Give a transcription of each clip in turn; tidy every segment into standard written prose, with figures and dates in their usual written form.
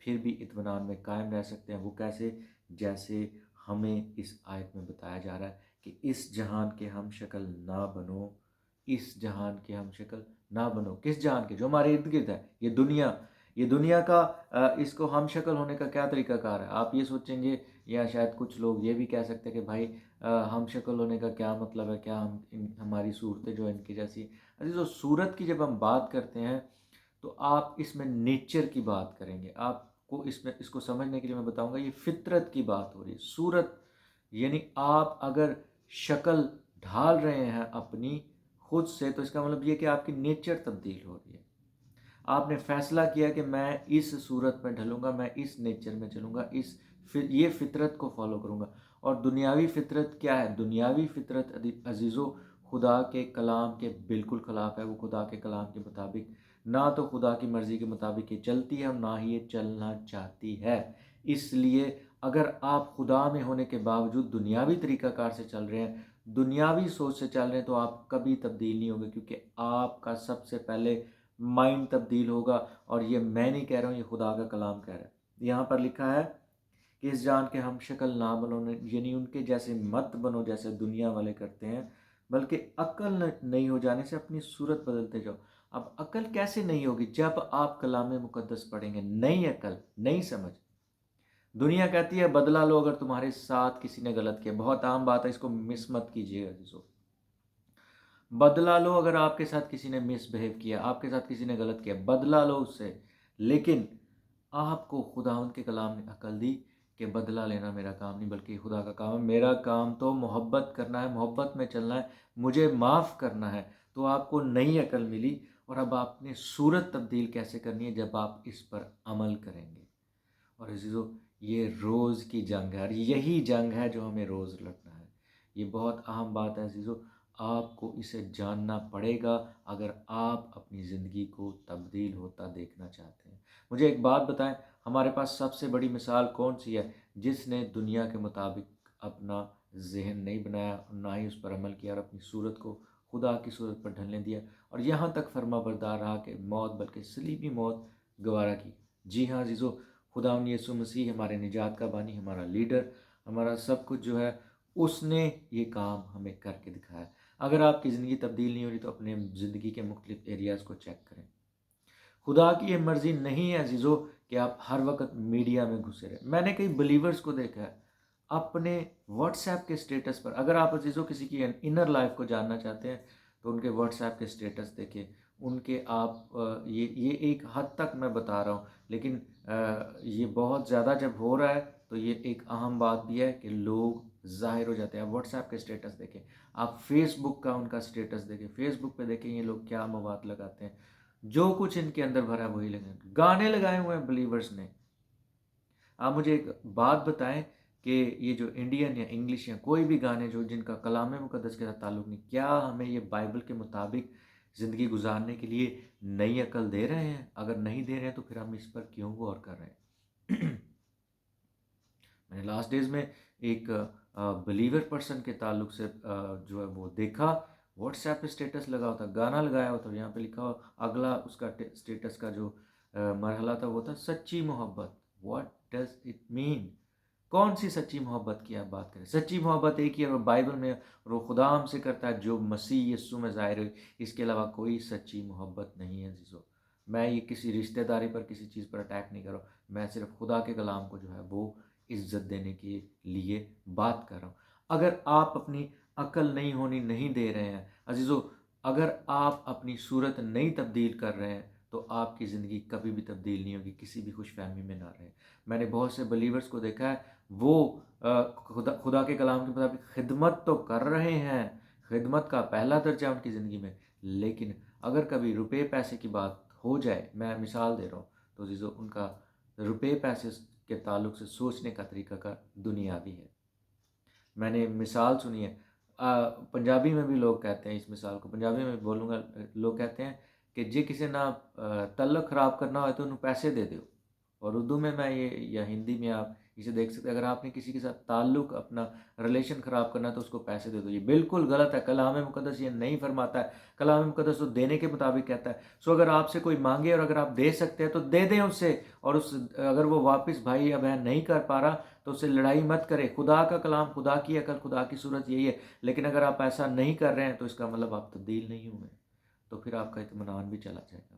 پھر بھی اطمینان میں قائم رہ سکتے ہیں۔ وہ کیسے؟ جیسے ہمیں اس آیت میں بتایا جا رہا ہے کہ اس جہان کے ہم شکل نہ بنو، اس جہان کے ہم شکل نہ بنو۔ کس جہان کے؟ جو ہمارے ارد گرد ہے، یہ دنیا۔ یہ دنیا کا اس کو ہم شکل ہونے کا کیا طریقہ کار ہے؟ آپ یہ سوچیں گے، یا شاید کچھ لوگ یہ بھی کہہ سکتے ہیں کہ بھائی ہم شکل ہونے کا کیا مطلب ہے؟ کیا ہماری صورتیں جو ان کی جیسی؟ عزیزو، صورت کی جب ہم بات کرتے ہیں تو آپ اس میں نیچر کی بات کریں گے۔ آپ کو اس کو سمجھنے کے لیے میں بتاؤں گا، یہ فطرت کی بات ہو رہی ہے۔ صورت یعنی آپ اگر شکل ڈھال رہے ہیں اپنی خود سے، تو اس کا مطلب یہ کہ آپ کی نیچر تبدیل ہو رہی ہے۔ آپ نے فیصلہ کیا کہ میں اس صورت میں ڈھلوں گا، میں اس نیچر میں چلوں گا، یہ فطرت کو فالو کروں گا۔ اور دنیاوی فطرت کیا ہے؟ دنیاوی فطرت عزیزو خدا کے کلام کے بالکل خلاف ہے۔ وہ خدا کے کلام کے مطابق نہ تو خدا کی مرضی کے مطابق یہ چلتی ہے اور نہ ہی یہ چلنا چاہتی ہے۔ اس لیے اگر آپ خدا میں ہونے کے باوجود دنیاوی طریقہ کار سے چل رہے ہیں، دنیاوی سوچ سے چل رہے ہیں، تو آپ کبھی تبدیل نہیں ہوگے، کیونکہ آپ کا سب سے پہلے مائنڈ تبدیل ہوگا۔ اور یہ میں نہیں کہہ رہا ہوں، یہ خدا کا کلام کہہ رہا ہے۔ یہاں پر لکھا ہے کہ اس جان کے ہم شکل نہ بنو، یعنی ان کے جیسے مت بنو جیسے دنیا والے کرتے ہیں، بلکہ عقل نہیں ہو جانے سے اپنی صورت بدلتے جاؤ۔ اب عقل کیسے نہیں ہوگی؟ جب آپ کلام مقدس پڑھیں گے۔ نئی عقل، نئی سمجھ۔ دنیا کہتی ہے بدلا لو اگر تمہارے ساتھ کسی نے غلط کیا۔ بہت عام بات ہے، اس کو مس مت کیجیے عزیزو۔ بدلا لو اگر آپ کے ساتھ کسی نے مس بہیو کیا، آپ کے ساتھ کسی نے غلط کیا، بدلا لو اس سے۔ لیکن آپ کو خداوند کے کلام نے عقل دی کہ بدلہ لینا میرا کام نہیں، بلکہ خدا کا کام ہے۔ میرا کام تو محبت کرنا ہے، محبت میں چلنا ہے، مجھے معاف کرنا ہے۔ تو آپ کو نئی عقل ملی، اور اب آپ نے صورت تبدیل کیسے کرنی ہے؟ جب آپ اس پر عمل کریں گے۔ اور عزیزو، یہ روز کی جنگ ہے، اور یہی جنگ ہے جو ہمیں روز لڑنا ہے۔ یہ بہت اہم بات ہے عزیزو، آپ کو اسے جاننا پڑے گا اگر آپ اپنی زندگی کو تبدیل ہوتا دیکھنا چاہتے ہیں۔ مجھے ایک بات بتائیں، ہمارے پاس سب سے بڑی مثال کون سی ہے جس نے دنیا کے مطابق اپنا ذہن نہیں بنایا، نہ ہی اس پر عمل کیا، اور اپنی صورت کو خدا کی صورت پر ڈھلنے دیا، اور یہاں تک فرما بردار رہا کہ موت، بلکہ صلیبی موت گوارا کی؟ جی ہاں عزیزو، خداوند یسوع مسیح ہمارے نجات کا بانی، ہمارا لیڈر، ہمارا سب کچھ جو ہے، اس نے یہ کام ہمیں کر کے دکھایا۔ اگر آپ کی زندگی تبدیل نہیں ہو رہی تو اپنے زندگی کے مختلف ایریاز کو چیک کریں۔ خدا کی یہ مرضی نہیں ہے عزیزو کہ آپ ہر وقت میڈیا میں گھسے رہیں۔ میں نے کئی بلیورز کو دیکھا ہے اپنے واٹس ایپ کے سٹیٹس پر، اگر آپ عزیزو کسی کی انر لائف کو جاننا چاہتے ہیں تو ان کے واٹس ایپ کے سٹیٹس دیکھیں، ان کے آپ یہ ایک حد تک میں بتا رہا ہوں، لیکن یہ بہت زیادہ جب ہو رہا ہے تو یہ ایک اہم بات بھی ہے کہ لوگ ظاہر ہو جاتے ہیں۔ آپ واٹس ایپ کے سٹیٹس دیکھیں، آپ فیس بک کا ان کا سٹیٹس دیکھیں، فیس بک پہ دیکھیں یہ لوگ کیا مواد لگاتے ہیں، جو کچھ ان کے اندر بھرا ہے وہی لگائیں، گانے لگائے ہوئے ہیں بلیورز نے۔ آپ مجھے ایک بات بتائیں کہ یہ جو انڈین یا انگلش یا کوئی بھی گانے جو جن کا کلام مقدس کے ساتھ تعلق نہیں، کیا ہمیں یہ بائبل کے مطابق زندگی گزارنے کے لیے نئی عقل دے رہے ہیں؟ اگر نہیں دے رہے ہیں تو پھر ہم اس پر کیوں غور کر رہے ہیں؟ میں نے لاسٹ ڈیز میں ایک بلیور پرسن کے تعلق سے جو ہے وہ دیکھا، واٹس ایپ پہ اسٹیٹس لگا ہوتا، گانا لگایا ہوتا، یہاں پہ لکھا ہو اگلا اس کا اسٹیٹس کا جو مرحلہ تھا وہ تھا سچی محبت۔ What does it mean? کون سی سچی محبت کی آپ بات کریں؟ سچی محبت ایک ہی ہے، اور بائبل میں، اور وہ خدا ہم سے کرتا ہے جو مسیح یسوع میں ظاہر ہوئی، اس کے علاوہ کوئی سچی محبت نہیں ہے عزیزو۔ میں یہ کسی رشتہ داری پر کسی چیز پر اٹیک نہیں کر رہا ہوں، میں صرف خدا کے کلام کو جو ہے وہ عزت دینے کے لیے بات کر رہا ہوں۔ اگر آپ اپنی عقل نہیں ہونی نہیں دے رہے ہیں عزیزو، اگر آپ اپنی صورت نہیں تبدیل کر رہے ہیں تو آپ کی زندگی کبھی بھی تبدیل نہیں ہوگی، کسی بھی خوش فہمی میں نہ رہیں۔ میں نے بہت سے بلیورز کو دیکھا ہے، وہ خدا کے کلام کے مطابق خدمت تو کر رہے ہیں، خدمت کا پہلا درجہ ان کی زندگی میں، لیکن اگر کبھی روپے پیسے کی بات ہو جائے، میں مثال دے رہا ہوں، تو عزیزو ان کا روپے پیسے کے تعلق سے سوچنے کا طریقہ کا دنیاوی ہے۔ میں نے مثال سنی ہے، پنجابی میں بھی لوگ کہتے ہیں، اس مثال کو پنجابی میں بولوں گا، لوگ کہتے ہیں کہ جے کسی نہ تعلق خراب کرنا ہو تو انہوں پیسے دے دو، اور اردو میں یہ یا ہندی میں آپ اسے دیکھ سکتے ہیں۔ اگر آپ نے کسی کے ساتھ تعلق اپنا ریلیشن خراب کرنا ہے تو اس کو پیسے دے دو، یہ بالکل غلط ہے، کلام مقدس یہ نہیں فرماتا ہے۔ کلام مقدس تو دینے کے مطابق کہتا ہے۔ سو اگر آپ سے کوئی مانگے اور اگر آپ دے سکتے ہیں تو دے دیں اس سے، اور اگر وہ واپس بھائی یا بہن نہیں کر پا رہا تو اس سے لڑائی مت کرے۔ خدا کا کلام، خدا کی عقل، خدا کی صورت یہی ہے، لیکن اگر آپ ایسا نہیں کر رہے ہیں تو اس کا مطلب آپ تبدیل نہیں ہوئے، تو پھر آپ کا اطمینان بھی چلا جائے گا۔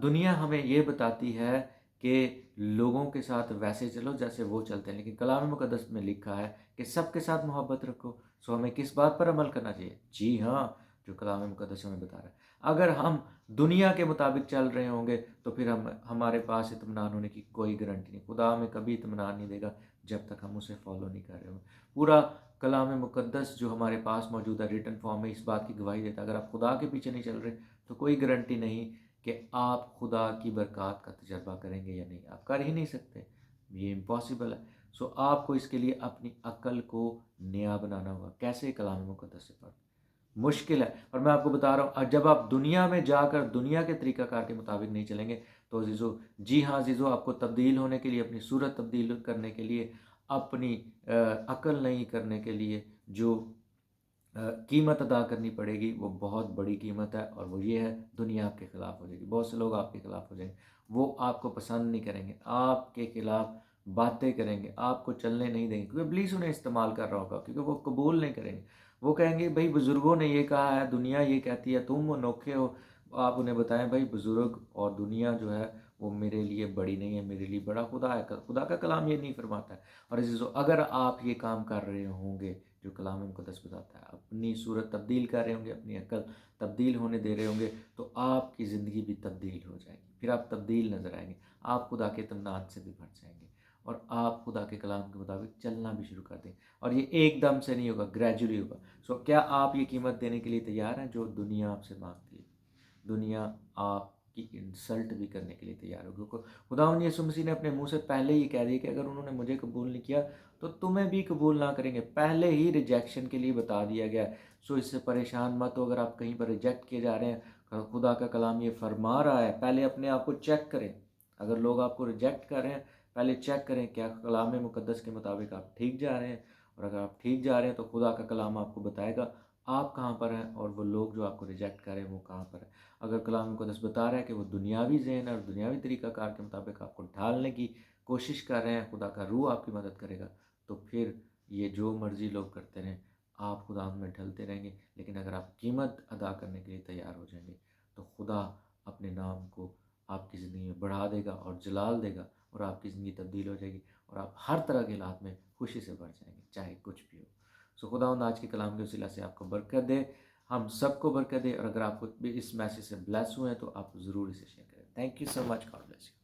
دنیا ہمیں یہ بتاتی ہے کہ لوگوں کے ساتھ ویسے چلو جیسے وہ چلتے ہیں، لیکن کلام مقدس میں لکھا ہے کہ سب کے ساتھ محبت رکھو۔ سو ہمیں کس بات پر عمل کرنا چاہیے؟ جی ہاں، جو کلام مقدس ہمیں بتا رہا ہے۔ اگر ہم دنیا کے مطابق چل رہے ہوں گے تو پھر ہمارے پاس اطمینان ہونے کی کوئی گارنٹی نہیں۔ خدا ہمیں کبھی اطمینان نہیں دے گا جب تک ہم اسے فالو نہیں کر رہے ہوں۔ پورا کلام مقدس جو ہمارے پاس موجود ہے ریٹن فارم میں، اس بات کی گواہی دیتا ہے اگر آپ خدا کے پیچھے نہیں چل رہے تو کوئی گارنٹی نہیں کہ آپ خدا کی برکات کا تجربہ کریں گے یا نہیں، آپ کر ہی نہیں سکتے، یہ امپاسبل ہے۔ سو آپ کو اس کے لیے اپنی عقل کو نیا بنانا ہوگا۔ کیسے؟ کلام مقدس سے پڑھ، مشکل ہے، اور میں آپ کو بتا رہا ہوں جب آپ دنیا میں جا کر دنیا کے طریقہ کار کے مطابق نہیں چلیں گے تو عزیزو، جی ہاں عزیزو، آپ کو تبدیل ہونے کے لیے، اپنی صورت تبدیل کرنے کے لیے، اپنی عقل نہیں کرنے کے لیے جو قیمت ادا کرنی پڑے گی وہ بہت بڑی قیمت ہے، اور وہ یہ ہے دنیا آپ کے خلاف ہو جائے گی، بہت سے لوگ آپ کے خلاف ہو جائیں گے، وہ آپ کو پسند نہیں کریں گے، آپ کے خلاف باتیں کریں گے، آپ کو چلنے نہیں دیں گے، کیونکہ ابلیس انہیں استعمال کر رہا ہوگا، کیونکہ وہ قبول نہیں کریں گے۔ وہ کہیں گے بھائی بزرگوں نے یہ کہا ہے، دنیا یہ کہتی ہے، تم انوکھے ہو، آپ انہیں بتائیں بھائی بزرگ اور دنیا جو ہے وہ میرے لیے بڑی نہیں ہے، میرے لیے بڑا خدا ہے۔ خدا کا کلام یہ نہیں فرماتا ہے۔ اور عزیزو، اگر آپ یہ کام کر رہے ہوں گے جو کلام مقدس بتاتا ہے، اپنی صورت تبدیل کر رہے ہوں گے، اپنی عقل تبدیل ہونے دے رہے ہوں گے، تو آپ کی زندگی بھی تبدیل ہو جائے گی، پھر آپ تبدیل نظر آئیں گے، آپ خدا کے اطمینان سے بھی بھر جائیں گے، اور آپ خدا کے کلام کے مطابق چلنا بھی شروع کر دیں۔ اور یہ ایک دم سے نہیں ہوگا، گریجولی ہوگا۔ سو کیا آپ یہ قیمت دینے کے لیے تیار ہیں جو دنیا آپ سے مانگتی ہے؟ دنیا آپ کی انسلٹ بھی کرنے کے لیے تیار ہوگی، کیونکہ خداوند یسوع مسیح نے اپنے منہ سے پہلے ہی کہہ دیا کہ اگر انہوں نے مجھے قبول نہیں کیا تو تمہیں بھی قبول نہ کریں گے، پہلے ہی ریجیکشن کے لیے بتا دیا گیا ہے۔ سو اس سے پریشان مت ہو اگر آپ کہیں پر ریجیکٹ کیے جا رہے ہیں، خدا کا کلام یہ فرما رہا ہے، پہلے اپنے آپ کو چیک کریں۔ اگر لوگ آپ کو ریجیکٹ کر رہے ہیں، پہلے چیک کریں کیا کلام مقدس کے مطابق آپ ٹھیک جا رہے ہیں، اور اگر آپ ٹھیک جا رہے ہیں تو خدا کا کلام آپ کو بتائے گا آپ کہاں پر ہیں، اور وہ لوگ جو آپ کو ریجیکٹ کر رہے ہیں وہ کہاں پر ہیں۔ اگر کلام مقدس بتا رہا ہے کہ وہ دنیاوی ذہن اور دنیاوی طریقہ کار کے مطابق آپ کو ڈھالنے کی کوشش کر رہے ہیں، خدا کا روح آپ کی مدد کرے گا، تو پھر یہ جو مرضی لوگ کرتے رہیں، آپ خدا میں ڈھلتے رہیں گے۔ لیکن اگر آپ قیمت ادا کرنے کے لیے تیار ہو جائیں گے تو خدا اپنے نام کو آپ کی زندگی میں بڑھا دے گا اور جلال دے گا، اور آپ کی زندگی تبدیل ہو جائے گی، اور آپ ہر طرح کے حالات میں خوشی سے بھر جائیں گے، چاہے کچھ بھی ہو۔ سو خداوند آج کے کلام کے وسیلہ سے آپ کو برکت دے، ہم سب کو برکت دے، اور اگر آپ کو بھی اس میسیج سے بلیس ہوئے ہیں تو آپ ضرور اسے شیئر کریں۔ Thank you so much, God bless you.